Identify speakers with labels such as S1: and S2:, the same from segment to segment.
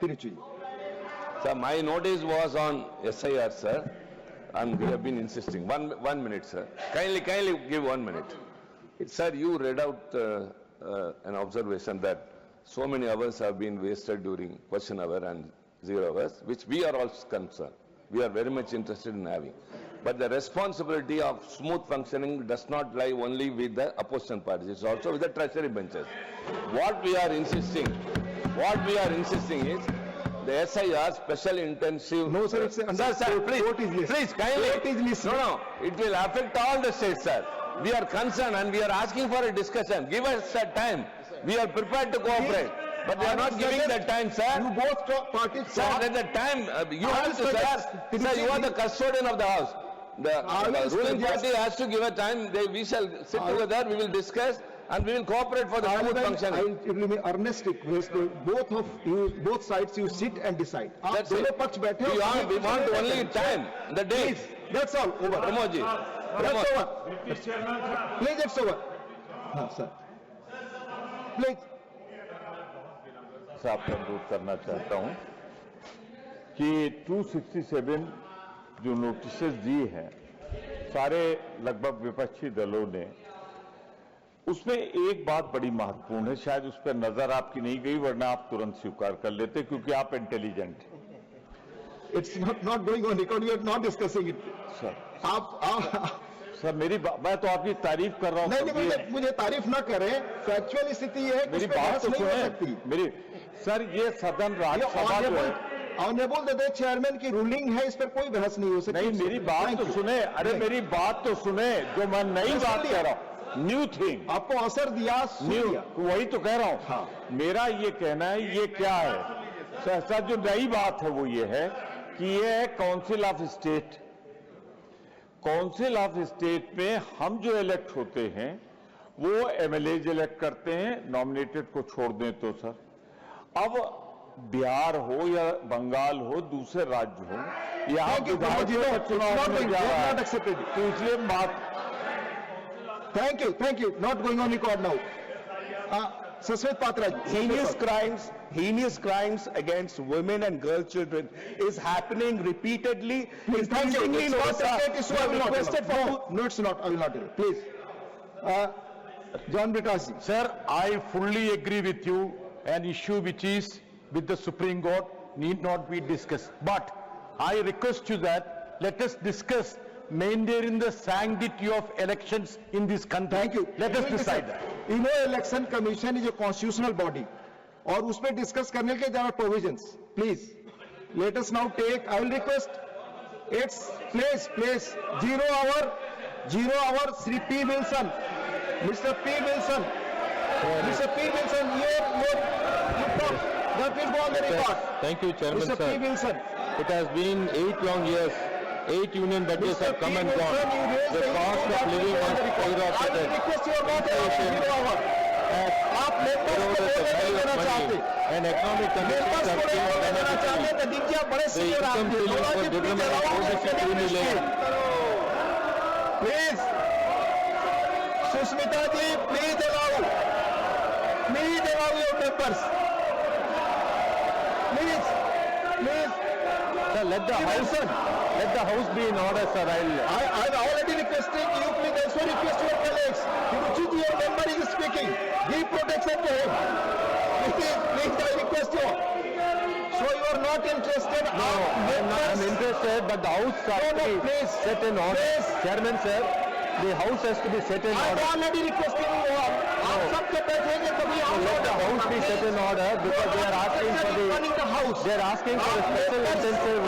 S1: Tiruchi.
S2: Sir, my notice was on SIR, sir, and we have been insisting. One minute, sir. Kindly give 1 minute. Sir, you read out an observation that so many hours have been wasted during question hour and 0 hours, which we are also concerned. We are very much interested in having. But the responsibility of smooth functioning does not lie only with the opposition parties, it's also with the treasury benches. What we are insisting is the SIR special intensive.
S1: No, sir, it's under
S2: Sir, please, kindly. No, it will affect all the states, sir. We are concerned and we are asking for a discussion. Give us that time. We are prepared to cooperate. But we are not giving that time, sir.
S1: You both parties.
S2: Sir, at the time, you have to, sir, you are the custodian of the house. The ruling party has to give a time. We shall sit together, we will discuss and we will cooperate for the smooth functioning.
S1: I will earnest request both sides you sit and decide.
S2: That's it. We want only time, the date.
S1: That's all. Over.
S2: Pramodji.
S1: That's over. Please, it's over. Sir. Please.
S3: आपका अनुरोध करना चाहता हूं कि 267 जो notices दी हैं सारे लगभग विपक्षी दलों ने, उसमें एक बात बड़ी महत्वपूर्ण है, शायद उस पर नजर आपकी नहीं गई, वरना आप तुरंत स्वीकार कर लेते क्योंकि आप इंटेलिजेंट हैं.
S1: It's not going on record. We are not discussing it.
S3: Sir
S1: आप
S3: सर मैं तो आपकी तारीफ कर रहा हूं.
S1: नहीं, मुझे तारीफ ना करें. फैक्चुअल स्थिति है,
S3: मेरी बात तो सुने. मेरी सर ये सदन राज्यसभा जो है,
S1: ऑनरेबल द चेयरमैन की रूलिंग है, इस पर कोई बहस नहीं हो सकती.
S3: नहीं, मेरी बात तो सुने. अरे मेरी बात तो सुने, जो मैं नई बात कह रहा हूं, न्यू थिंग.
S1: आपको अवसर दिया,
S3: न्यू, वही तो कह रहा हूं.
S1: हाँ.
S3: मेरा ये कहना है, ये क्या है सहसा, जो नई बात है वो ये है कि ये है council of state. Council of state में हम जो इलेक्ट होते हैं वो एमएलए इलेक्ट करते हैं, नॉमिनेटेड को छोड़ दें तो. सर अब बिहार हो या बंगाल हो, दूसरे राज्य हो, यहाँ विधानसभा चुनाव में जा रहा है, तो इसलिए बात.
S1: Thank you. Not going on record now. Susmit Patra,
S4: heinous crimes against women and girl children is happening repeatedly.
S1: Thank you. It's not a state issue. I will not requested for. No, it's not. I will not do it. Please. John Brittasi.
S5: Sir, I fully agree with you. An issue which is with the Supreme Court need not be discussed. But I request you that let us discuss maintaining the sanctity of elections in this country.
S1: Thank you.
S5: Let us decide that.
S1: You know, election commission is a constitutional body, और उस पर discuss करने के there are provisions. Please, let us now take. I will request. It's place 0 hour. Sri P. Wilson, Mr. P. Wilson, you talk. That will go on the record.
S6: Thank you, Chairman,
S1: Mr.
S6: sir.
S1: P. Wilson.
S6: It has been 8 long years. 8 union budgets have come and gone. The cost of living has skyrocketed.
S1: I will request you about 0 hour. आप latest को बोलने नहीं देना चाहते.
S6: And economic conditions have changed dramatically.
S1: तो दीजिए आप बड़े सीनियर
S6: income
S1: आदमी
S6: ceiling for determining OBC million.
S1: Please Sushmita ji, please allow your papers. Please.
S6: Sir, let the house be in order, sir.
S1: I've already requested you. Please also request your colleagues. Tiruchi, your member is speaking. Give protection to him. Please, I request you. So you are not interested?
S6: No, I'm interested, but the house has to be
S1: please.
S6: set in order.
S1: Please.
S6: Chairman, sir, the house has to be set in
S1: I'm
S6: order.
S1: already requesting you. आप सब जब बैठेंगे तभी
S6: Let the house be set in order because they are asking for they are asking for a special intensive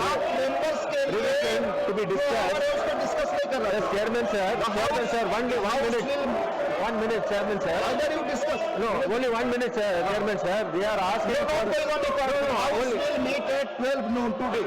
S6: revision to be discussed. Yes, Chairman, sir. Chairman, sir, 1 minute, Chairman, sir.
S1: Whether you discuss.
S6: No, only 1 minute, Chairman, sir. They are asking for.
S1: House will meet at 12 noon today.